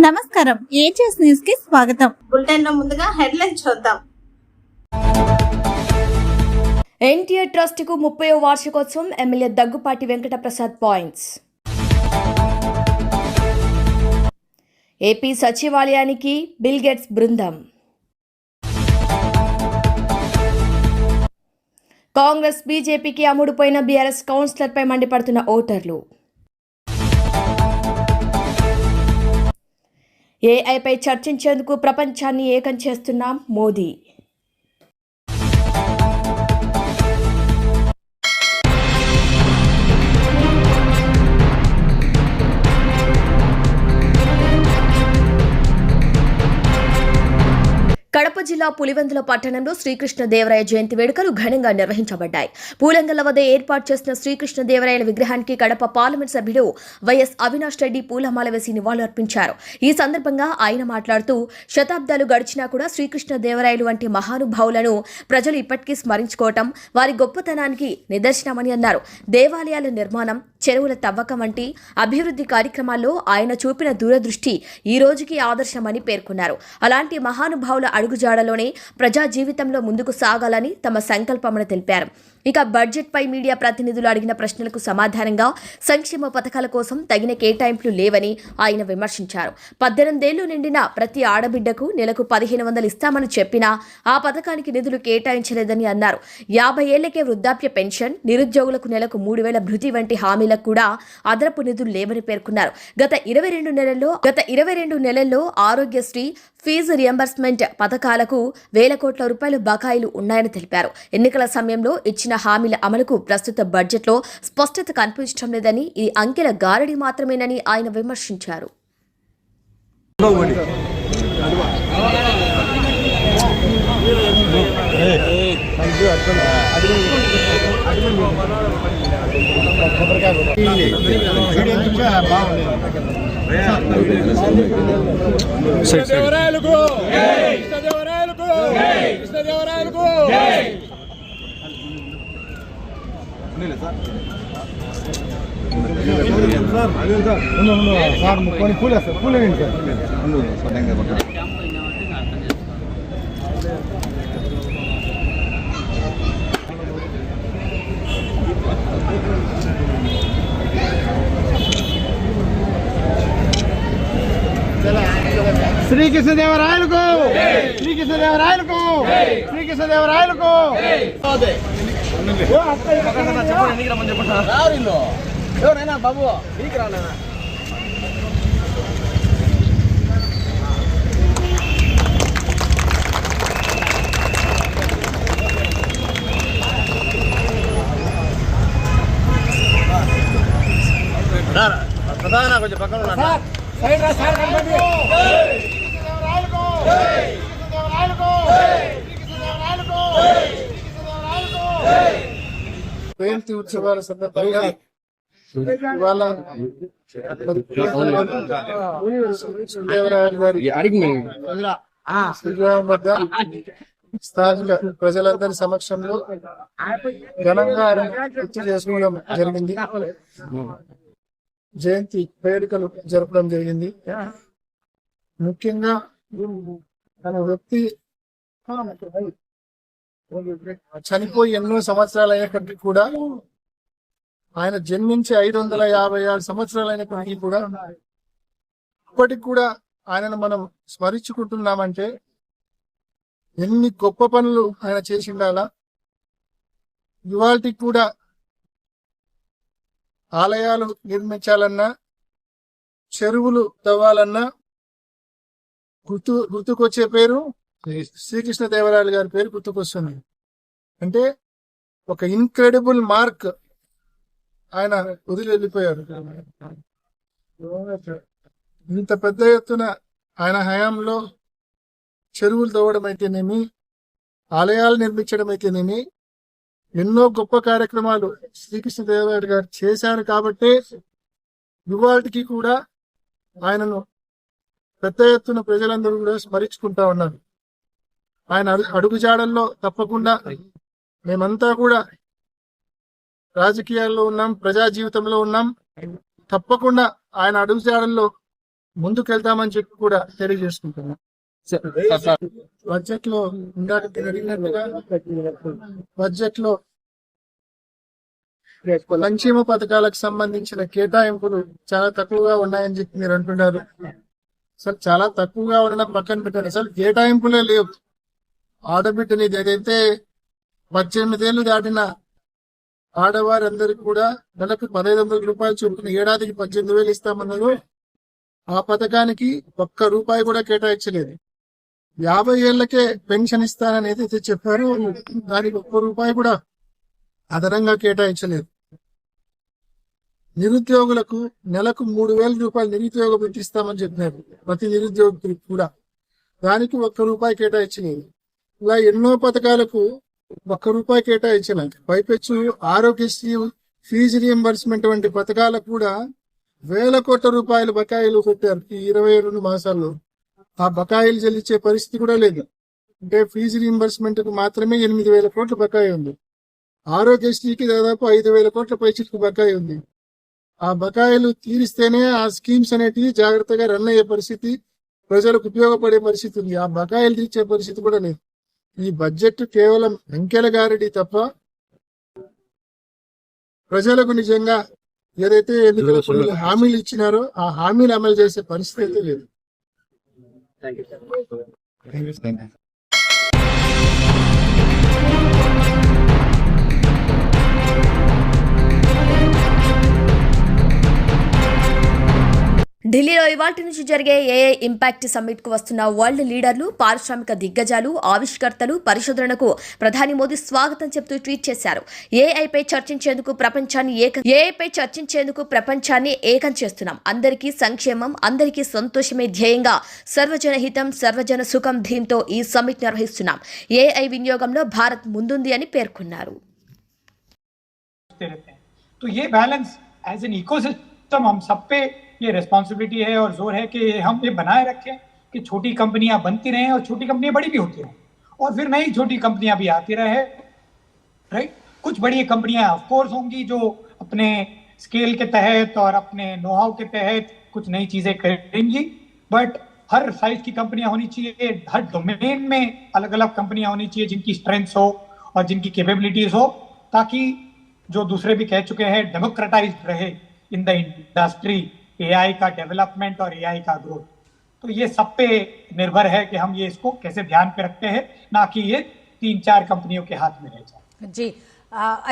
నమస్కారం, ages news కి స్వాగతం. బులెటిన్ లో ముందుగా హెడ్లైన్స్ చూద్దాం. ఎన్టీఆర్ ట్రస్ట్ కు 30వ వార్షికోత్సవం MLA Daggubati Venkata Prasad points. AP సచివాలయానికి బిల్ గేట్స్ బృందం. కాంగ్రెస్ బీజేపీకి అమ్ముడుపోయిన బీఆర్ఎస్ కౌన్సిలర్పై మండిపడుతున్న ఓటర్లు. ఏఐపై చర్చించేందుకు ప్రపంచాన్ని ఏకం చేస్తున్నాం మోదీ. కడప జిల్లా పులివెందుల పట్టణంలో శ్రీకృష్ణదేవరాయ జయంతి వేడుకలు ఘనంగా నిర్వహించబడ్డాయి. పూలంగల వద్ద ఏర్పాటు చేసిన శ్రీకృష్ణదేవరాయల విగ్రహానికి కడప పార్లమెంట్ సభ్యుడు వైఎస్ అవినాష్ రెడ్డి పూలమాల వేసి నివాళులర్పించారు. ఈ సందర్భంగా ఆయన మాట్లాడుతూ, శతాబ్దాలు గడిచినా కూడా శ్రీకృష్ణదేవరాయలు వంటి మహానుభావులను ప్రజలు ఇప్పటికీ స్మరించుకోవటం వారి గొప్పతనానికి నిదర్శనమని అన్నారు. దేవాలయాల నిర్మాణం, చెరువుల తవ్వకం వంటి అభివృద్ధి కార్యక్రమాల్లో ఆయన చూపిన దూరదృష్టి ఈ రోజుకి ఆదర్శమని పేర్కొన్నారు. అలాంటి మహానుభావుల అడుగుజాడలోనే ప్రజా జీవితంలో ముందుకు సాగాలని తమ సంకల్పమని తెలిపారు. ఇక బడ్జెట్ పై మీడియా ప్రతినిధులు అడిగిన ప్రశ్నలకు సమాధానంగా సంక్షేమ పథకాల కోసం తగిన కేటాయింపులు లేవని ఆయన విమర్శించారు. 18 ఏళ్లు నిండిన ప్రతి ఆడబిడ్డకు నెలకు 1500 ఇస్తామని చెప్పినా ఆ పథకానికి నిధులు కేటాయించలేదని అన్నారు. 50 ఏళ్లకే వృద్ధాప్య పెన్షన్, నిరుద్యోగులకు నెలకు 3000 భృతి వంటి హామీలకు కూడా అదనపు నిధులు లేవని పేర్కొన్నారు. గత 22 నెలల్లో ఆరోగ్యశ్రీ, ఫీజు రియంబర్స్మెంట్ పథకాలకు వేల కోట్ల రూపాయలు బకాయిలు ఉన్నాయని తెలిపారు. ఎన్నికల సమయంలో ఇచ్చిన హామీల అమలుకు ప్రస్తుత బడ్జెట్లో స్పష్టత కనిపించడం లేదని, ఇది అంకెల గారడి మాత్రమేనని ఆయన విమర్శించారు. శ్రీకృష్ణదేవరాయలకు శ్రీకృష్ణదేవరాయలకు శ్రీకృష్ణదేవరాయలకు బాబు ప్రధాన కొంచెం పక్కన జయంతి ఉత్సవాల సందర్భంగా ఇవాళ దేవరాయలు గారి విగ్రహం వద్ద స్థానిక ప్రజలందరి సమక్షంలో ఘనంగా గుర్తు చేసుకోవడం జరిగింది. జయంతి వేడుకలు జరపడం జరిగింది. ముఖ్యంగా తన వ్యక్తి చనిపోయి ఎన్నో సంవత్సరాలు అయినప్పటికీ కూడా, ఆయన జన్మించి 556 సంవత్సరాలు అయినప్పటికీ కూడా ఇప్పటికి కూడా ఆయనను మనం స్మరించుకుంటున్నామంటే ఎన్ని గొప్ప పనులు ఆయన చేసిండాలా. ఇవాళకి కూడా ఆలయాలు నిర్మించాలన్నా, చెరువులు తవ్వాలన్నా గుర్తుకొచ్చే పేరు శ్రీకృష్ణదేవరాయలు గారి పేరు గుర్తుకొస్తుంది. అంటే ఒక ఇన్క్రెడిబుల్ మార్క్ ఆయన వదిలి వెళ్ళిపోయారు. ఇంత పెద్ద ఎత్తున ఆయన హయాంలో చెరువులు తవ్వడం అయితేనేమి, ఆలయాలు నిర్మించడం అయితేనేమి, ఎన్నో గొప్ప కార్యక్రమాలు శ్రీకృష్ణదేవరాయలు గారు చేశారు. కాబట్టి ఇవాళకి కూడా ఆయనను పెద్ద ఎత్తున ప్రజలందరూ కూడా స్మరించుకుంటా ఉన్నారు. ఆయన అడుగుజాడల్లో తప్పకుండా మేమంతా కూడా రాజకీయాల్లో ఉన్నాం, ప్రజా జీవితంలో ఉన్నాం. తప్పకుండా ఆయన అడుగుజాడల్లో ముందుకెళ్తామని చెప్పి కూడా తెలియజేసుకుంటున్నాం. బడ్జెట్ లో ఇందాక అడిగినట్టుగా బడ్జెట్ లో సంక్షేమ పథకాలకు సంబంధించిన కేటాయింపులు చాలా తక్కువగా ఉన్నాయని చెప్పి మీరు అంటున్నారు. అసలు చాలా తక్కువగా ఉన్న పక్కన పెట్టారు, అసలు కేటాయింపులే లేవు. ఆడబిడ్డని ఏదైతే 18 ఏళ్లు దాటిన ఆడవారందరికీ కూడా నెలకు 1500 రూపాయలు చొప్పున ఏడాదికి 18,000 ఇస్తామన్నారు. ఆ పథకానికి ఒక్క రూపాయి కూడా కేటాయించలేదు. 50 ఏళ్లకే పెన్షన్ ఇస్తానని ఏదైతే చెప్పారో దానికి ఒక్క రూపాయి కూడా అదనంగా కేటాయించలేదు. నిరుద్యోగులకు నెలకు 3,000 రూపాయలు నిరుద్యోగ వృత్తి ఇస్తామని చెప్పినారు ప్రతి నిరుద్యోగికి కూడా, దానికి ఒక్క రూపాయి కేటాయించలేదు. ఇలా ఎన్నో పథకాలకు ఒక్క రూపాయి కేటాయించలేదు. పైపెచ్చు ఆరోగ్యశ్రీ, ఫీజు రియంబర్స్మెంట్ వంటి పథకాలకు కూడా వేల కోట్ల రూపాయల బకాయిలు పెట్టారు ఈ 22 మాసాల్లో. ఆ బకాయిలు చెల్లించే పరిస్థితి కూడా లేదు. అంటే ఫీజు రియంబర్స్మెంట్ కు మాత్రమే 8,000 కోట్ల బకాయి ఉంది. ఆరోగ్యశ్రీకి దాదాపు 5,000 కోట్ల పైచిలకు బకాయి ఉంది. ఆ బకాయిలు తీరిస్తేనే ఆ స్కీమ్స్ అనేటివి జాగ్రత్తగా రన్ అయ్యే పరిస్థితి, ప్రజలకు ఉపయోగపడే పరిస్థితి ఉంది. ఆ బకాయిలు తీర్చే పరిస్థితి కూడా లేదు. ఈ బడ్జెట్ కేవలం అంకెల గారడి తప్ప ప్రజలకు నిజంగా ఏదైతే ఎన్నికల హామీలు ఇచ్చినారో ఆ హామీలు అమలు చేసే పరిస్థితి అయితే లేదు. ఢిల్లీలో ఇవాల్టి నుంచి జరిగే ఏఐ ఇంపాక్ట్ సమ్మిట్ కు వస్తున్న వరల్డ్ లీడర్లు, పారిశ్రామిక దిగ్గజాలు, ఆవిష్కర్తలు, పరిశోధనకు ప్రధాని మోదీ స్వాగతం చెబుతూ ట్వీట్ చేశారు. ఏఐపై చర్చించేందుకు ప్రపంచాన్ని ఏకం చేస్తున్నాం. అందరికీ సంక్షేమం, అందరికీ సంతోషమే ధ్యేయంగా సర్వజన హితం, సర్వజన సుఖం థీమ్తో ఈ సమ్మిట్ నిర్వహిస్తున్నాం. ఏఐ వినియోగంలో భారత్ ముందుంది అని పేర్కొన్నారు. तो ये बैलेंस एज एन इकोसिस्टम हम सब पे ये रिस्पॉन्सिबिलिटी है और जोर है कि हम ये बनाए रखें कि छोटी कंपनियां बनती रहें और छोटी कंपनियां बड़ी भी होती रहें और फिर नई छोटी कंपनियां भी आती रहे, राइट। कुछ बड़ी कंपनियां ऑफ कोर्स होंगी जो अपने स्केल के तहत और अपने नो हाउ के तहत कुछ नई चीजें करेंगी, बट हर साइज की कंपनियां होनी चाहिए, हर डोमेन में अलग अलग कंपनियां होनी चाहिए जिनकी स्ट्रेंथ्स हो और जिनकी कैपेबिलिटीज हो, ताकि जो दूसरे भी कह चुके हैं डेमोक्रेटाइज्ड रहे इन द इंडस्ट्री एआई का डेवलपमेंट और एआई का ग्रोथ। तो ये सब पे निर्भर है कि हम ये इसको कैसे ध्यान पे रखते हैं, ना कि ये 3-4 कंपनियों के हाथ में रह जाए। जी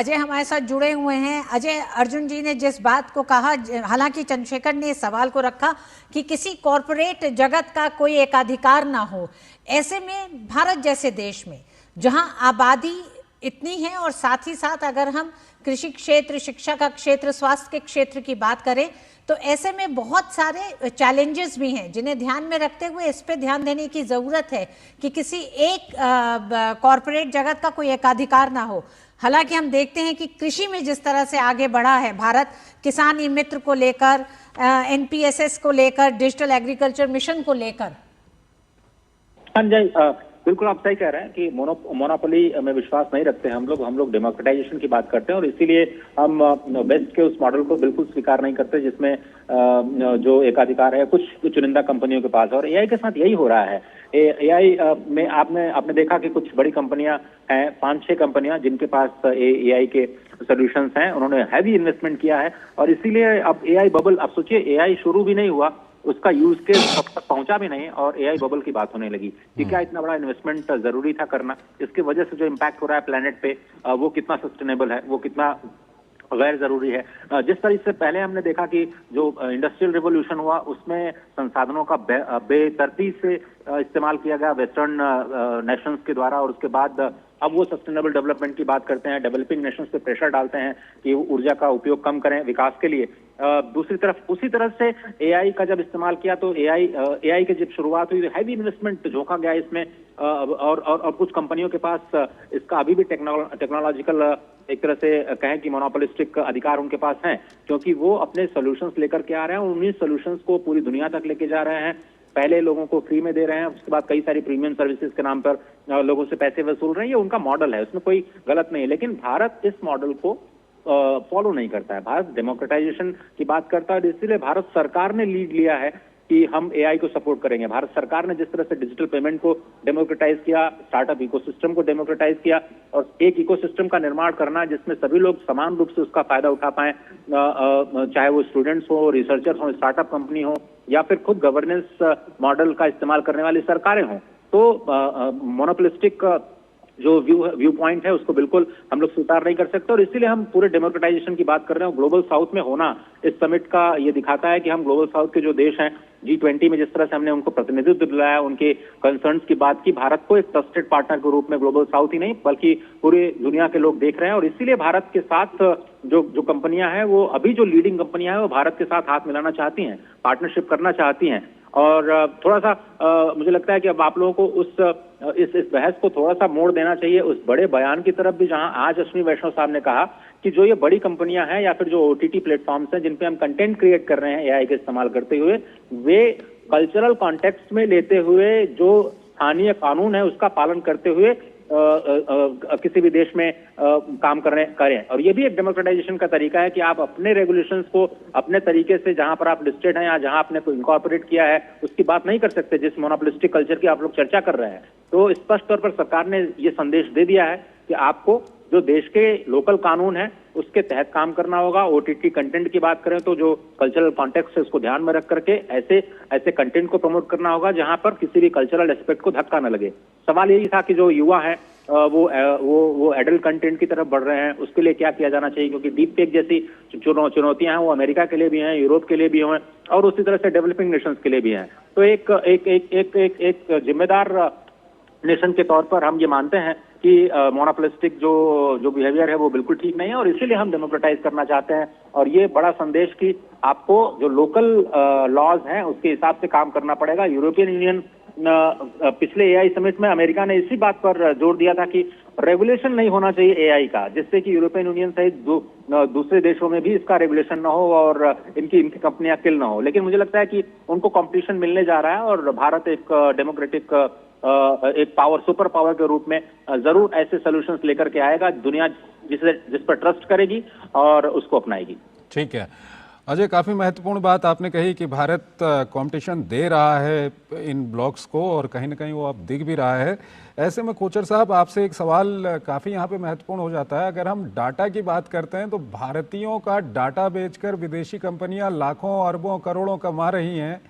अजय हमारे साथ जुड़े हुए हैं। अजय, अर्जुन जी ने जिस बात को कहा, हालांकि चंद्रशेखर ने इस सवाल को रखा कि किसी कॉरपोरेट जगत का कोई एकाधिकार ना हो, ऐसे में भारत जैसे देश में जहां आबादी इतनी है और साथ ही साथ अगर हम कृषि क्षेत्र, शिक्षा का क्षेत्र, स्वास्थ्य के क्षेत्र की बात करें तो ऐसे में बहुत सारे चैलेंजेस भी हैं जिन्हें ध्यान में रखते हुए इस पे ध्यान देने की ज़रूरत है कि किसी एक कॉरपोरेट जगत का कोई एकाधिकार ना हो। हालांकि हम देखते हैं कि कृषि में जिस तरह से आगे बढ़ा है भारत, किसान ई मित्र को लेकर, एनपीएसएस को लेकर, डिजिटल एग्रीकल्चर मिशन को लेकर। संजय, बिल्कुल आप सही कह रहे हैं कि मोनोपोली में विश्वास नहीं रखते हम लोग डेमोक्रेटाइजेशन की बात करते हैं और इसीलिए हम वेस्ट के उस मॉडल को बिल्कुल स्वीकार नहीं करते जिसमें जो एकाधिकार है कुछ चुनिंदा कंपनियों के पास, और एआई के साथ यही हो रहा है। एआई में आपने देखा कि कुछ बड़ी कंपनियां हैं, 5-6 कंपनियां जिनके पास एआई के सोल्यूशंस हैं, उन्होंने हैवी इन्वेस्टमेंट किया है और इसीलिए अब एआई बबल, आप सोचिए एआई शुरू भी नहीं हुआ, उसका यूज केस अब तक पहुंचा भी नहीं और एआई बबल की बात होने लगी कि क्या इतना बड़ा इन्वेस्टमेंट जरूरी था करना। इसकी वजह से जो इम्पैक्ट हो रहा है प्लेनेट पे वो कितना सस्टेनेबल है, वो कितना गैर जरूरी है। जिस तरह से पहले हमने देखा कि जो इंडस्ट्रियल रिवोल्यूशन हुआ उसमें संसाधनों का बेतरतीब से इस्तेमाल किया गया वेस्टर्न नेशंस के द्वारा, और उसके बाद अब वो सस्टेनेबल डेवलपमेंट की बात करते हैं, डेवलपिंग नेशंस पे प्रेशर डालते हैं कि ऊर्जा का उपयोग कम करें विकास के लिए। दूसरी तरफ उसी तरह से एआई का जब इस्तेमाल किया तो एआई की जब शुरुआत हुई हैवी इन्वेस्टमेंट झोंका गया इसमें, और कुछ कंपनियों के पास इसका अभी भी टेक्नोलॉजिकल एक तरह से कहें कि मोनोपोलिस्टिक अधिकार उनके पास हैं, क्योंकि वो अपने सॉल्यूशंस लेकर के आ रहे हैं और उन्हीं सॉल्यूशंस को पूरी दुनिया तक लेके जा रहे हैं। पहले लोगों को फ्री में दे रहे हैं, उसके बाद कई सारी प्रीमियम सर्विसेज के नाम पर लोगों से पैसे वसूल रहे हैं। ये उनका मॉडल है, उसमें कोई गलत नहीं है, लेकिन भारत इस मॉडल को फॉलो नहीं करता है। भारत डेमोक्रेटाइजेशन की बात करता है, इसलिए भारत सरकार ने लीड लिया है कि हम एआई को सपोर्ट करेंगे। भारत सरकार ने जिस तरह से डिजिटल पेमेंट को डेमोक्रेटाइज किया, स्टार्टअप इकोसिस्टम को डेमोक्रेटाइज किया और एक इकोसिस्टम का निर्माण करना जिसमें सभी लोग समान रूप से उसका फायदा उठा पाए, चाहे वो स्टूडेंट्स हो, रिसर्चर्स हो, स्टार्टअप कंपनी हो या फिर खुद गवर्नेंस मॉडल का इस्तेमाल करने वाली सरकारें हों, तो मोनोपोलिस्टिक जो व्यू पॉइंट है उसको बिल्कुल हम लोग स्वीकार नहीं कर सकते। और इसीलिए हम पूरे डेमोक्रेटाइजेशन की बात कर रहे हैं। ग्लोबल साउथ में होना इस समिट का ये दिखाता है कि हम ग्लोबल साउथ के जो देश हैं, G20 में जिस तरह से हमने उनको प्रतिनिधित्व दिलाया, उनके कंसर्न्स की बात की, भारत को एक ट्रस्टेड पार्टनर के रूप में ग्लोबल साउथ ही नहीं बल्कि पूरी दुनिया के लोग देख रहे हैं। और इसीलिए भारत के साथ जो कंपनियां हैं, वो अभी जो लीडिंग कंपनियां हैं वो भारत के साथ हाथ मिलाना चाहती हैं, पार्टनरशिप करना चाहती हैं। और थोड़ा सा मुझे लगता है कि अब आप लोगों को इस बहस को थोड़ा सा मोड़ देना चाहिए उस बड़े बयान की तरफ भी, जहां आज अश्विनी वैष्णव साहब ने कहा कि जो ये बड़ी कंपनियां हैं या फिर जो OTT प्लेटफॉर्म्स हैं जिन पे हम कंटेंट क्रिएट कर रहे हैं एआई का इस्तेमाल करते हुए, वे कल्चरल कॉन्टेक्स्ट में लेते हुए जो स्थानीय कानून है उसका पालन करते हुए किसी भी देश में काम करें। और ये भी एक डेमोक्रेटाइजेशन का तरीका है कि आप अपने रेगुलेशंस को अपने तरीके से, जहां पर आप लिस्टेड हैं या जहां आपने को इनकॉर्पोरेट किया है, उसकी बात नहीं कर सकते जिस मोनोपोलिस्टिक कल्चर की आप लोग चर्चा कर रहे हैं। तो स्पष्ट तौर पर सरकार ने ये संदेश दे दिया है कि आपको जो देश के लोकल कानून है उसके तहत काम करना होगा। OTT कंटेंट की बात करें तो जो कल्चरल कॉन्टेक्स्ट है उसको ध्यान में रख करके ऐसे कंटेंट को प्रमोट करना होगा जहां पर किसी भी कल्चरल एस्पेक्ट को धक्का न लगे। सवाल यही था कि जो युवा है वो एडल्ट कंटेंट की तरफ बढ़ रहे हैं, उसके लिए क्या किया जाना चाहिए, क्योंकि डीप फेक जैसी चुनौतियां हैं वो अमेरिका के लिए भी हैं, यूरोप के लिए भी हैं और उसी तरह से डेवलपिंग नेशंस के लिए भी हैं। तो एक जिम्मेदार नेशन के तौर पर हम ये मानते हैं कि मोनोपोलिस्टिक जो बिहेवियर है वो बिल्कुल ठीक नहीं है और इसीलिए हम डेमोक्रेटाइज करना चाहते हैं। और ये बड़ा संदेश कि आपको जो लोकल लॉज हैं उसके हिसाब से काम करना पड़ेगा। यूरोपियन यूनियन पिछले एआई समिट में अमेरिका ने इसी बात पर जोर दिया था कि रेगुलेशन नहीं होना चाहिए एआई का, जिससे कि यूरोपियन यूनियन सहित दूसरे देशों में भी इसका रेगुलेशन ना हो और इनकी कंपनियां किल ना हो। लेकिन मुझे लगता है कि उनको कंपटीशन मिलने जा रहा है और भारत एक डेमोक्रेटिक एक सुपर पावर के रूप में जरूर ऐसे सॉल्यूशंस लेकर के आएगा दुनिया जिस पर ट्रस्ट करेगी और उसको अपनाएगी। ठीक है अजय, काफ़ी महत्वपूर्ण बात आपने कही कि भारत कंपटीशन दे रहा है इन ब्लॉक्स को और कहीं ना कहीं वो अब दिख भी रहा है। ऐसे में कोचर साहब आपसे एक सवाल काफ़ी यहाँ पे महत्वपूर्ण हो जाता है। अगर हम डाटा की बात करते हैं तो भारतीयों का डाटा बेचकर विदेशी कंपनियाँ लाखों अरबों करोड़ों कमा रही हैं।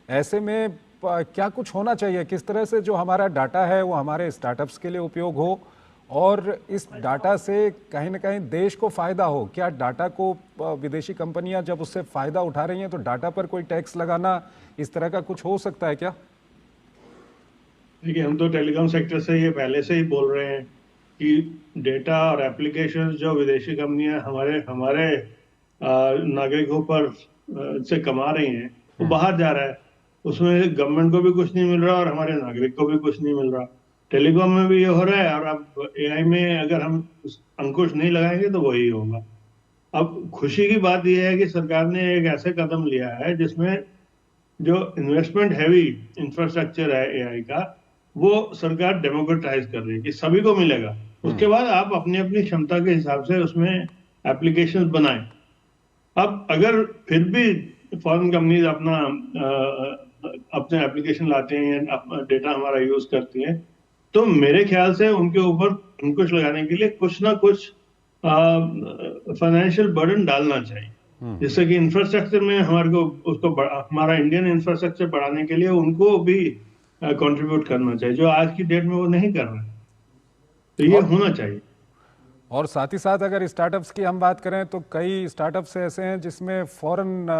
ऐसे में क्या कुछ होना चाहिए, किस तरह से जो हमारा डाटा है वो हमारे स्टार्टअप्स के लिए उपयोग हो और इस डाटा से कहीं ना कहीं देश को फ़ायदा हो। क्या डाटा को विदेशी कंपनियां जब उससे फ़ायदा उठा रही हैं तो डाटा पर कोई टैक्स लगाना, इस तरह का कुछ हो सकता है क्या? देखिए, हम तो टेलीकॉम सेक्टर से ये पहले से ही बोल रहे हैं कि डेटा और एप्लीकेशन जो विदेशी कंपनियां हमारे नागरिकों पर से कमा रही हैं वो बाहर जा रहा है। उसमें गवर्नमेंट को भी कुछ नहीं मिल रहा और हमारे नागरिक को भी कुछ नहीं मिल रहा। टेलीकॉम में भी ये हो रहा है और अब एआई में अगर हम अंकुश नहीं लगाएंगे तो वही होगा। अब खुशी की बात यह है कि सरकार ने एक ऐसे कदम लिया है जिसमें जो इन्वेस्टमेंट हैवी इंफ्रास्ट्रक्चर है एआई का वो सरकार डेमोक्रेटाइज कर रही है कि सभी को मिलेगा। उसके बाद आप अपनी अपनी क्षमता के हिसाब से उसमें एप्लीकेशन बनाएं। अब अगर फिर भी फॉरेन कंपनीज अपने एप्लीकेशन लाते हैं, डेटा हमारा यूज करती हैं, तो मेरे ख्याल से उनके ऊपर अंकुश लगाने के लिए कुछ ना कुछ फाइनेंशियल बर्डन डालना चाहिए, जिससे कि इंफ्रास्ट्रक्चर में हमारा इंडियन इंफ्रास्ट्रक्चर बढ़ाने के लिए उनको भी कंट्रीब्यूट करना चाहिए, जो आज की डेट में वो नहीं कर रहे हैं। तो ये होना चाहिए। और साथ ही साथ अगर स्टार्टअप्स की हम बात करें तो कई स्टार्टअप्स ऐसे हैं जिसमें फॉरेन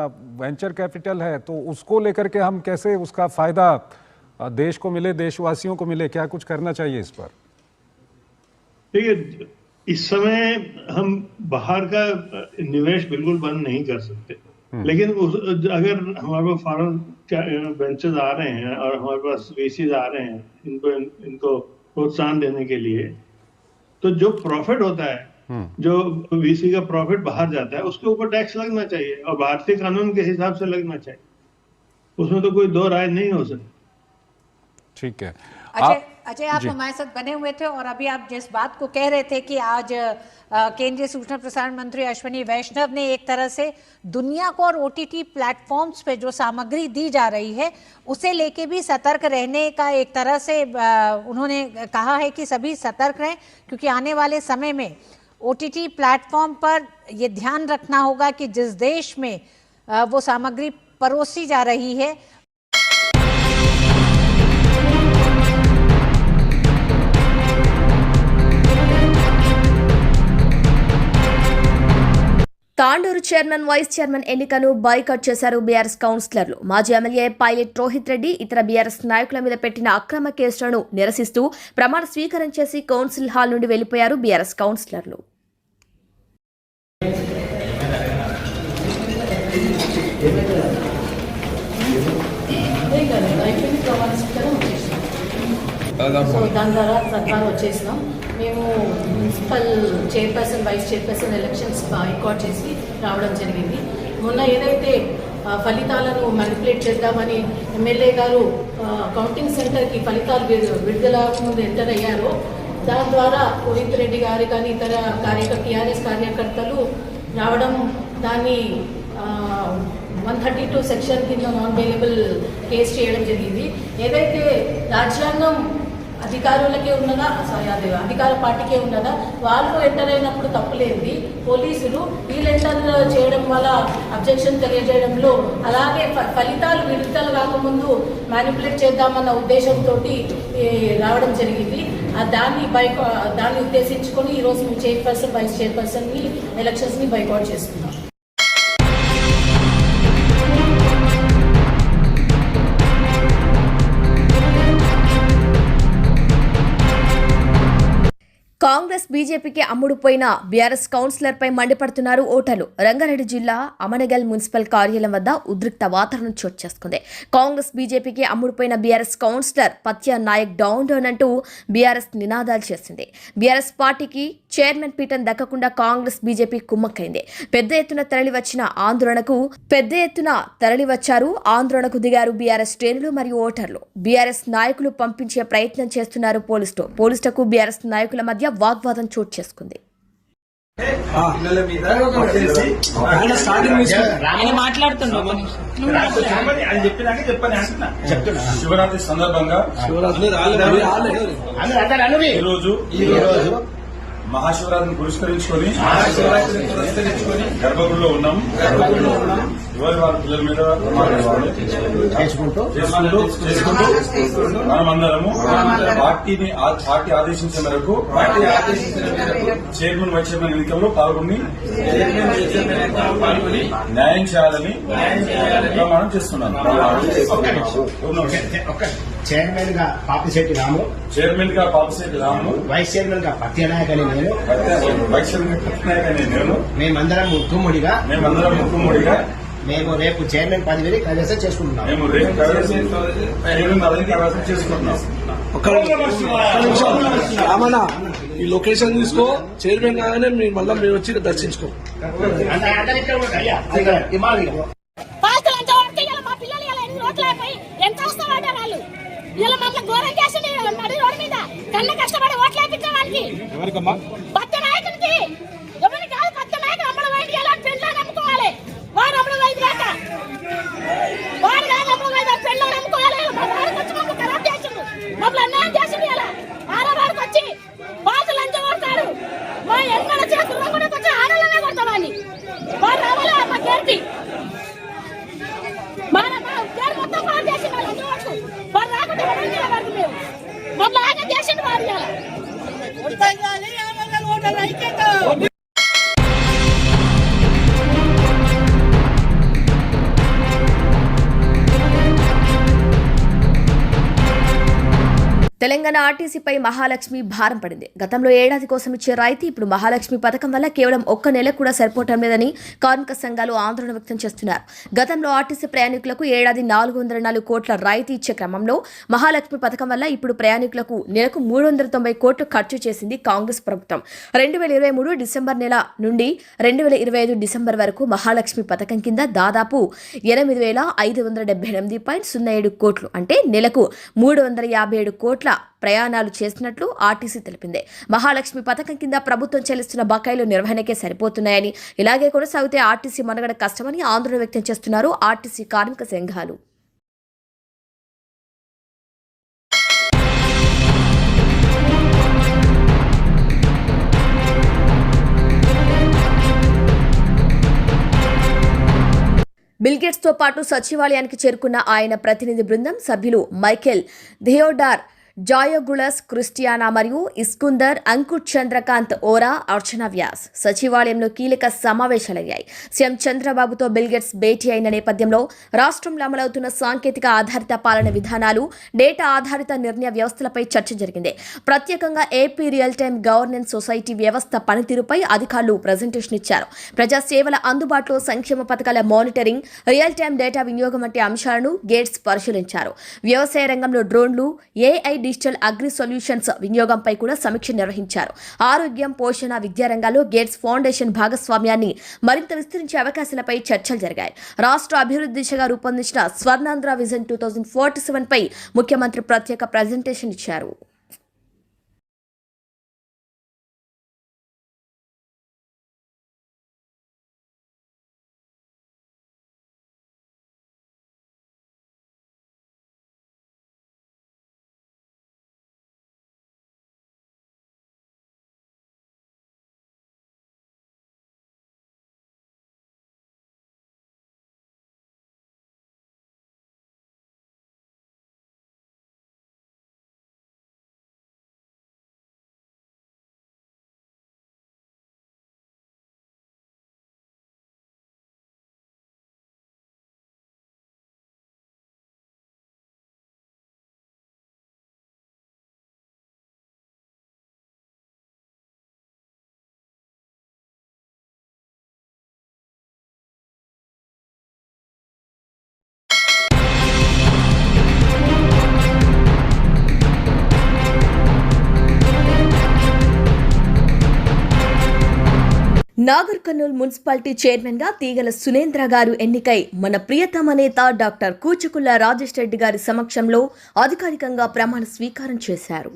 वेंचर कैपिटल है, तो उसको लेकर के हम कैसे उसका फायदा देश को मिले, देशवासियों को मिले, क्या कुछ करना चाहिए इस पर? देखिए, इस समय हम बाहर का निवेश बिल्कुल बंद नहीं कर सकते, लेकिन अगर हमारे पास फॉरेन वेंचर्स आ रहे हैं और हमारे पास वीसीज आ रहे हैं इनको प्रोत्साहन देने के लिए, तो जो प्रॉफिट होता है, जो वीसी का प्रॉफिट बाहर जाता है, उसके ऊपर टैक्स लगना चाहिए और भारतीय कानून के हिसाब से लगना चाहिए। उसमें तो कोई दो राय नहीं हो सकती। ठीक है। अजय, आप हमारे साथ बने हुए थे और अभी आप जिस बात को कह रहे थे कि आज केंद्रीय सूचना प्रसारण मंत्री अश्विनी वैष्णव ने एक तरह से दुनिया को और OTT प्लेटफॉर्म्स पे जो सामग्री दी जा रही है उसे लेके भी सतर्क रहने का एक तरह से उन्होंने कहा है कि सभी सतर्क रहें, क्योंकि आने वाले समय में OTT प्लेटफॉर्म पर ये ध्यान रखना होगा कि जिस देश में वो सामग्री परोसी जा रही है తాండూరు చైర్మన్ వైస్ చైర్మన్ ఎన్నికను బాయ్కాట్ చేశారు బీఆర్ఎస్ కౌన్సిలర్లు. మాజీ ఎమ్మెల్యే పైలట్ రోహిత్ రెడ్డి ఇతర బీఆర్ఎస్ నాయకుల మీద పెట్టిన అక్రమ కేసులను నిరసిస్తూ ప్రమాణ స్వీకారం చేసి కౌన్సిల్ హాల్ నుండి వెళ్లిపోయారు బీఆర్ఎస్ కౌన్సిలర్లు. సో దాని ద్వారా సర్కారు వచ్చేసినాం. మేము municipal chairperson vice chairperson elections boycott చేసి రావడం జరిగింది. మొన్న ఏదైతే ఫలితాలను మ్యానిపులేట్ చేద్దామని ఎమ్మెల్యే గారు కౌంటింగ్ సెంటర్కి ఫలితాలు విడుదల ముందు ఎంటర్ అయ్యారో దాని ద్వారా రోహిత్ రెడ్డి గారు కానీ ఇతర టీఆర్ఎస్ కార్యకర్తలు రావడం దాన్ని 132 సెక్షన్ కింద నాన్ బెయిలబుల్ కేసు చేయడం జరిగింది. ఏదైతే రాజ్యాంగం అధికారులకే ఉన్నదా అది అధికార పార్టీకే ఉన్నదా, వాళ్ళు ఎంటర్ అయినప్పుడు తప్పులేంది, పోలీసులు వీళ్ళు ఎంటర్ చేయడం వల్ల అబ్జెక్షన్ తెలియజేయడంలో అలాగే ఫలితాలు విడుదల కాకముందు మ్యానిపులేట్ చేద్దామన్న ఉద్దేశంతో రావడం జరిగింది. దాన్ని ఉద్దేశించుకొని ఈరోజు మేము చైర్పర్సన్ వైస్ చైర్పర్సన్ని ఎలక్షన్స్ని బైకాట్ చేస్తున్నాం. కాంగ్రెస్ బీజేపీకి అమ్ముడుపోయిన బీఆర్ఎస్ కౌన్సిలర్పై మండిపడుతున్నారు ఓటర్లు. రంగారెడ్డి జిల్లా అమనగల్ మున్సిపల్ కార్యాలయం వద్ద ఉద్రిక్త వాతావరణం చోటు చేసుకుంది. కాంగ్రెస్ బీజేపీకి అమ్ముడుపోయిన BRS councillor Patya Nayak down down అంటూ బీఆర్ఎస్ నినాదాలు చేసింది. బీఆర్ఎస్ పార్టీకి చైర్మన్ పీఠం దక్కకుండా కాంగ్రెస్ బీజేపీ కుమ్మక్కైంది. పెద్ద ఎత్తున తరలివచ్చారు. ఆందోళనకు దిగారు బీఆర్ఎస్ శ్రేణులు మరియు ఓటర్లు. బీఆర్ఎస్ నాయకులు పంపించే ప్రయత్నం చేస్తున్నారు పోలీసులకు బీఆర్ఎస్ నాయకుల మధ్య వాగ్వాదం చోటు చేసుకుంది. శివరాత్రి సందర్భంగా ఈరోజు మహాశివరాత్రిని పురస్కరించుకొని గర్భగుడిలో ఉన్నాం. ఎవరి వారి పిల్లల మీద చేసుకుంటూ మనమందరము పార్టీ ఆదేశించిన మేరకు చైర్మన్ వైస్ చైర్మన్ ఎన్నికల్లో పాల్గొని న్యాయం చేయాలని ప్రమాణం చేస్తున్నాను. చైర్మన్ గా పాపిశెట్టి రాము, వైస్ చైర్మన్ గా పత్యనాయక్ అని నేను, మేమందరం ముక్కుముడిగా మేము రేపు చైర్మన్ పదవిని కైవసం చేసుకుంటున్నాం. రామన్న ఈ లొకేషన్ తీసుకో, చైర్మన్ కాగానే మళ్ళీ మేము వచ్చి దర్శించుకో. ఇలా మమ్మల్ని ఘోరం చేసి నడి రోడ్డు మీద కన్న కష్టపడి ఓట్లు వేయించే వాళ్ళకి పత్త నాయకునికి ఎవరిని కాదు, పత్త నాయకులు అమ్మడం వైద్య పెళ్ళని నమ్ముకోవాలి. వాడు అమ్మడం వైద్య వాడు కాదు అమ్మడం వైద్య పెళ్ళని నమ్ముకోవాలి. వాడికి వచ్చి మమ్మల్ని ఖరాబ్ చేసిండు, మమ్మల్ని అన్యాయం చేసిండు. ఇలా ఆడవాడికి వచ్చి బాధలు లంచం కొడతాడు. మా ఎన్నడ చేతుల్లో కూడా వచ్చి ఆడలనే కొడతామని వాడు రావాలి. మా గేర్కి గేర్ మొత్తం పాడు చేసిండు. వాళ్ళు వాడు రాకుండా వాడికి మేము మమ్మల్ని ఆగం చేసిండు. వాడు తెలంగాణ ఆర్టీసీపై మహాలక్ష్మి భారం పడింది. గతంలో ఏడాది కోసం ఇచ్చే రాయితీ ఇప్పుడు మహాలక్ష్మి పథకం వల్ల కేవలం ఒక్క నెల కూడా సరిపోవటం లేదని కార్మిక సంఘాలు ఆందోళన వ్యక్తం చేస్తున్నారు. గతంలో ఆర్టీసీ ప్రయాణికులకు ఏడాది 404 కోట్ల రాయితీ ఇచ్చే క్రమంలో మహాలక్ష్మి పథకం వల్ల ఇప్పుడు ప్రయాణికులకు నెలకు 390 కోట్లు ఖర్చు చేసింది కాంగ్రెస్ ప్రభుత్వం. 2023 డిసెంబర్ నెల నుండి 2025 డిసెంబర్ వరకు మహాలక్ష్మి పథకం కింద దాదాపు 8,578.07 కోట్లు అంటే నెలకు 357 కోట్ల ప్రయాణాలు చేసినట్లు ఆర్టీసీ తెలిపింది. మహాలక్ష్మి పథకం కింద ప్రభుత్వం చెల్లిస్తున్న బకాయిలు నిర్వహణకే సరిపోతున్నాయని, ఇలాగే కొనసాగితే ఆర్టీసీ మనుగడ కష్టమని ఆందోళన వ్యక్తం చేస్తున్నారు ఆర్టీసీ కార్మిక సంఘాలు. బిల్గేట్స్తో పాటు సచివాలయానికి చేరుకున్న ఆయన ప్రతినిధి బృందం సభ్యులు మైకేల్ థియోడార్, జాయోగులస్ క్రిస్టియానా మరియు ఇస్కుందర్, అంకుట్ చంద్రకాంత్ ఓరా, అర్చన వ్యాస్ సచివాలయంలో కీలక సమావేశాలయ్యాయి. సీఎం చంద్రబాబుతో బిల్గేట్స్ భేటీ అయిన నేపథ్యంలో రాష్ట్రంలో అమలవుతున్న సాంకేతిక ఆధారిత పాలన విధానాలు, డేటా ఆధారిత నిర్ణయ వ్యవస్థలపై చర్చ జరిగింది. ప్రత్యేకంగా AP real time governance society వ్యవస్థ పనితీరుపై అధికారులు ప్రజెంటేషన్ ఇచ్చారు. ప్రజా సేవల అందుబాటులో, సంక్షేమ పథకాల మానిటరింగ్, రియల్ టైమ్ డేటా వినియోగం వంటి అంశాలను గేట్స్ పరిశీలించారు. వ్యవసాయ రంగంలో డ్రోన్లు, ఏఐ, డిజిటల్ అగ్రి సొల్యూషన్స్ వినియోగంపై కూడా సమీక్ష నిర్వహించారు. ఆరోగ్యం, పోషణ, విద్యారంగాల్లో గేట్స్ ఫౌండేషన్ భాగస్వామ్యాన్ని మరింత విస్తరించే అవకాశాలపై చర్చలు జరిగాయి. రాష్ట్ర అభివృద్ధి దిశగా రూపొందించిన స్వర్ణాంధ్ర విజన్ 2047 పై ముఖ్యమంత్రి ప్రత్యేక ప్రజెంటేషన్ ఇచ్చారు. నాగర్ కర్నూల్ మున్సిపాలిటీ చైర్మన్ గా తీగల సునేంద్ర గారు ఎన్నికై మన ప్రియతమ నేత డాక్టర్ కూచుకుల్ల రాజేష్ రెడ్డి గారి సమక్షంలో అధికారికంగా ప్రమాణ స్వీకారం చేశారు.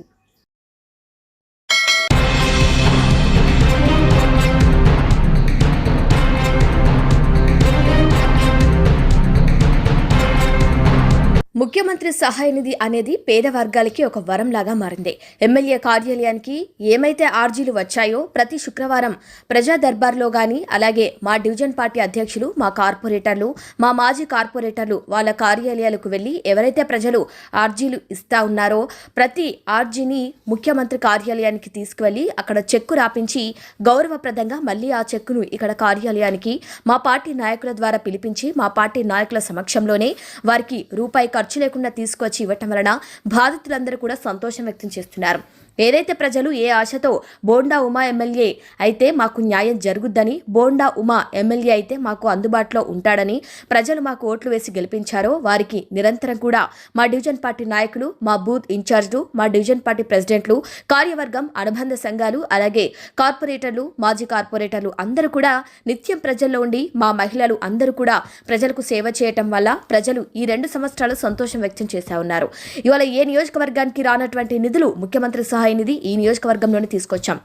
ముఖ్యమంత్రి సహాయ నిధి అనేది పేద వర్గాలకి ఒక వరంలాగా మారింది. ఎమ్మెల్యే కార్యాలయానికి ఏమైతే ఆర్జీలు వచ్చాయో ప్రతి శుక్రవారం ప్రజా దర్బార్లో గానీ, అలాగే మా డివిజన్ పార్టీ అధ్యక్షులు, మా కార్పొరేటర్లు, మా మాజీ కార్పొరేటర్లు వాళ్ళ కార్యాలయాలకు వెళ్లి ఎవరైతే ప్రజలు ఆర్జీలు ఇస్తా ఉన్నారో ప్రతి ఆర్జీని ముఖ్యమంత్రి కార్యాలయానికి తీసుకువెళ్లి అక్కడ చెక్కు రాపించి గౌరవప్రదంగా మళ్లీ ఆ చెక్కును ఇక్కడ కార్యాలయానికి మా పార్టీ నాయకుల ద్వారా పిలిపించి మా పార్టీ నాయకుల సమక్షంలోనే వారికి రూపాయి ఖర్చు లేకుండా తీసుకొచ్చి ఇవ్వటం వలన బాధితులందరూ కూడా సంతోషం వ్యక్తం చేస్తున్నారు. ఏదైతే ప్రజలు ఏ ఆశతో బోండా ఉమా ఎమ్మెల్యే అయితే మాకు న్యాయం జరుగుద్దని, బోండా ఉమా ఎమ్మెల్యే అయితే మాకు అందుబాటులో ఉంటాడని ప్రజలు మాకు ఓట్లు వేసి గెలిపించారో వారికి నిరంతరం కూడా మా డివిజన్ పార్టీ నాయకులు, మా బూత్ ఇన్ఛార్జ్లు, మా డివిజన్ పార్టీ ప్రెసిడెంట్లు, కార్యవర్గం, అనుబంధ సంఘాలు, అలాగే కార్పొరేటర్లు, మాజీ కార్పొరేటర్లు అందరూ కూడా నిత్యం ప్రజల్లో ఉండి మా మహిళలు అందరూ కూడా ప్రజలకు సేవ చేయటం వల్ల ప్రజలు ఈ 2 సంవత్సరాలు సంతోషం వ్యక్తం చేస్తా ఉన్నారు. ఇవాళ ఏ నియోజకవర్గానికి రానటువంటి నిధులు ముఖ్యమంత్రి సహాయ నిధి ఈ నియోజకవర్గంలోనే తీసుకొచ్చాం.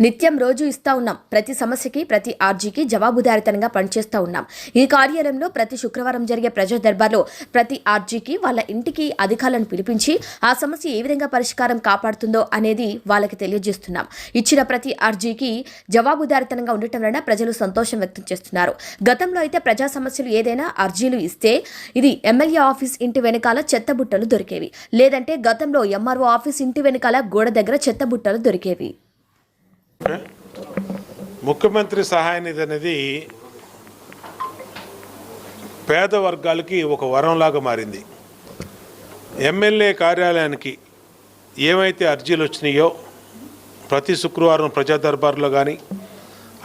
నిత్యం రోజు ఇస్తా ఉన్నాం. ప్రతి సమస్యకి, ప్రతి ఆర్జీకి జవాబుదారీతనంగా పనిచేస్తూ ఉన్నాం. ఈ కార్యాలయంలో ప్రతి శుక్రవారం జరిగే ప్రజా దర్బార్లో ప్రతి ఆర్జీకి వాళ్ళ ఇంటికి అధికారులను పిలిపించి ఆ సమస్య ఏ విధంగా పరిష్కారం కాపాడుతుందో అనేది వాళ్ళకి తెలియజేస్తున్నాం. ఇచ్చిన ప్రతి ఆర్జీకి జవాబుదారీతనంగా ఉండటం వలన ప్రజలు సంతోషం వ్యక్తం చేస్తున్నారు. గతంలో అయితే ప్రజా సమస్యలు ఏదైనా అర్జీలు ఇస్తే ఇది ఎమ్మెల్యే ఆఫీస్ ఇంటి వెనకాల చెత్తబుట్టలు దొరికేవి, లేదంటే గతంలో ఎంఆర్ఓ ఆఫీస్ ఇంటి వెనకాల గోడ దగ్గర చెత్తబుట్టలు దొరికేవి. ముఖ్యమంత్రి సహాయ నిధి అనేది పేద వర్గాలకి ఒక వరంలాగా మారింది. ఎమ్మెల్యే కార్యాలయానికి ఏమైతే అర్జీలు వచ్చినాయో ప్రతి శుక్రవారం ప్రజా దర్బార్లో కానీ,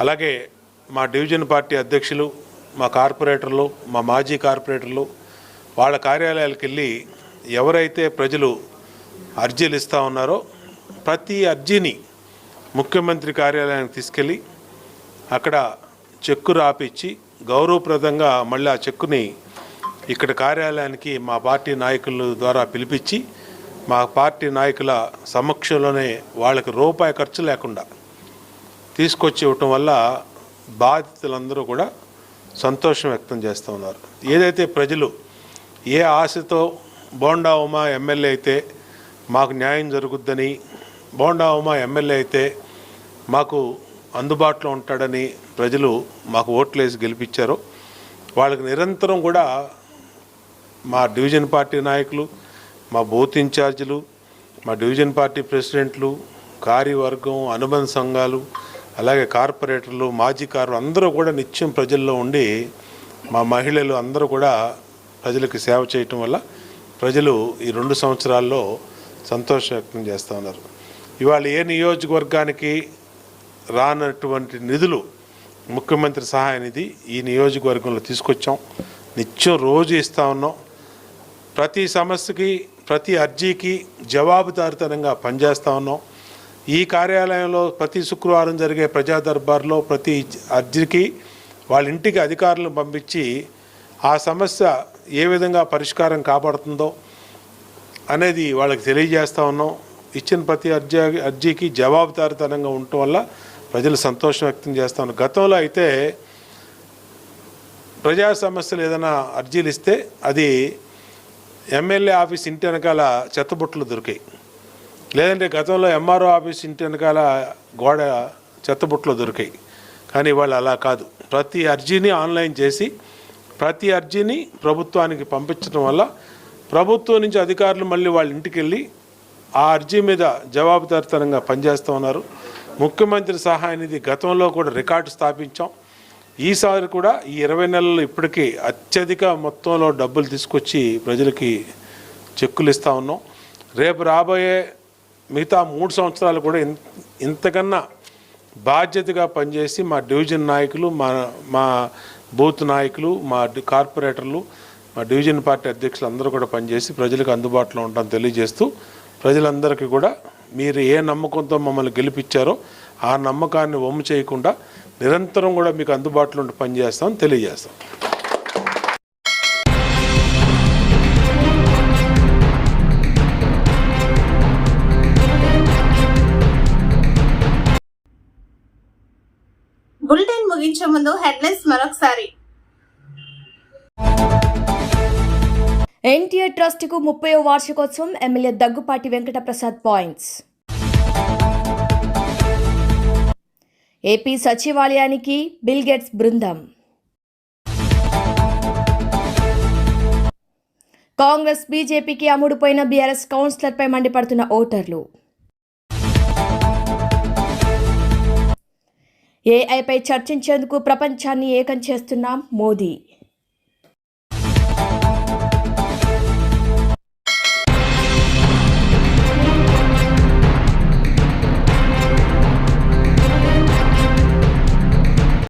అలాగే మా డివిజన్ పార్టీ అధ్యక్షులు, మా కార్పొరేటర్లు, మా మాజీ కార్పొరేటర్లు వాళ్ళ కార్యాలయాలకు వెళ్ళి ఎవరైతే ప్రజలు అర్జీలు ఇస్తూ ఉన్నారో ప్రతి అర్జీని ముఖ్యమంత్రి కార్యాలయానికి తీసుకెళ్ళి అక్కడ చెక్కు రాపిచ్చి గౌరవప్రదంగా మళ్ళీ ఆ చెక్కుని ఇక్కడ కార్యాలయానికి మా పార్టీ నాయకుల ద్వారా పిలిపించి మా పార్టీ నాయకుల సమక్షంలోనే వాళ్ళకి రూపాయి ఖర్చు లేకుండా తీసుకొచ్చి ఇవ్వటం వల్ల బాధితులందరూ కూడా సంతోషం వ్యక్తం చేస్తూ ఉన్నారు. ఏదైతే ప్రజలు ఏ ఆశతో బోండా ఉమా ఎమ్మెల్యే అయితే మాకు న్యాయం జరుగుద్దని, బోండా ఉమా ఎమ్మెల్యే అయితే మాకు అందుబాటులో ఉంటాడని ప్రజలు మాకు ఓట్లేసి గెలిపించారో వాళ్ళకి నిరంతరం కూడా మా డివిజన్ పార్టీ నాయకులు, మా బూత్ ఇన్ఛార్జీలు, మా డివిజన్ పార్టీ ప్రెసిడెంట్లు, కార్యవర్గం, అనుబంధ సంఘాలు, అలాగే కార్పొరేటర్లు, మాజీ అందరూ కూడా నిత్యం ప్రజల్లో ఉండి మా మహిళలు అందరూ కూడా ప్రజలకు సేవ చేయటం వల్ల ప్రజలు ఈ 2 సంవత్సరాల్లో సంతోషం వ్యక్తం చేస్తూ ఉన్నారు. ఇవాళ ఏ నియోజకవర్గానికి రానటువంటి నిధులు ముఖ్యమంత్రి సహాయ నిధి ఈ నియోజకవర్గంలో తీసుకొచ్చాం. నిత్యం రోజు ఇస్తూ ఉన్నాం. ప్రతి సమస్యకి, ప్రతి అర్జీకి జవాబుదారితనంగా పనిచేస్తూ ఉన్నాం. ఈ కార్యాలయంలో ప్రతి శుక్రవారం జరిగే ప్రజా దర్బార్లో ప్రతి అర్జీకి వాళ్ళ ఇంటికి అధికారులను పంపించి ఆ సమస్య ఏ విధంగా పరిష్కారం కాబడుతుందో అనేది వాళ్ళకి తెలియజేస్తూ ఉన్నాం. ఇచ్చిన ప్రతి అర్జీకి జవాబుదారితనంగా ఉండటం వల్ల ప్రజలు సంతోషం వ్యక్తం చేస్తూ ఉన్నారు. గతంలో అయితే ప్రజా సమస్యలు ఏదైనా అర్జీలు ఇస్తే అది ఎమ్మెల్యే ఆఫీస్ ఇంటి వెనకాల చెత్తబుట్టలు దొరికాయి, లేదంటే గతంలో ఎంఆర్ఓ ఆఫీస్ ఇంటి వెనకాల గోడ చెత్తబుట్టలు దొరికాయి. కానీ వాళ్ళు అలా కాదు. ప్రతి అర్జీని ఆన్లైన్ చేసి ప్రతి అర్జీని ప్రభుత్వానికి పంపించడం వల్ల ప్రభుత్వం నుంచి అధికారులు మళ్ళీ వాళ్ళ ఇంటికి వెళ్ళి ఆ అర్జీ మీద జవాబుదారితనంగా పనిచేస్తూ ఉన్నారు. ముఖ్యమంత్రి సహాయ నిధి గతంలో కూడా రికార్డు స్థాపించాం. ఈసారి కూడా ఈ 20 నెలలు ఇప్పటికీ అత్యధిక మొత్తంలో డబ్బులు తీసుకొచ్చి ప్రజలకి చెక్కులు ఇస్తూ ఉన్నాం. రేపు రాబోయే మిగతా 3 సంవత్సరాలు కూడా ఇంతకన్నా బాధ్యతగా పనిచేసి మా డివిజన్ నాయకులు, మా బూత్ నాయకులు, మా కార్పొరేటర్లు, మా డివిజన్ పార్టీ అధ్యక్షులు అందరూ కూడా పనిచేసి ప్రజలకు అందుబాటులో ఉంటామని తెలియజేస్తూ, ప్రజలందరికీ కూడా మీరు ఏ నమ్మకంతో మమ్మల్ని గెలిపించారో ఆ నమ్మకాన్ని వమ్ము చేయకుండా నిరంతరం కూడా మీకు అందుబాటులో ఉండి పనిచేస్తామని తెలియజేస్తాం. బులెటిన్ ముగించే ముందు హెడ్లైన్స్ మరొకసారి. ఎన్టీఆర్ ట్రస్ట్కు 30వ వార్షికోత్సవం MLA Daggubati Venkata Prasad points. AP సచివాలయానికి బిల్ గేట్స్ బృందం. కాంగ్రెస్ బీజేపీకి అమ్ముడుపోయిన బీఆర్ఎస్ కౌన్సిలర్పై మండిపడుతున్న ఓటర్లు. ఏఐపై చర్చించేందుకు ప్రపంచాన్ని ఏకం చేస్తున్నాం మోదీ.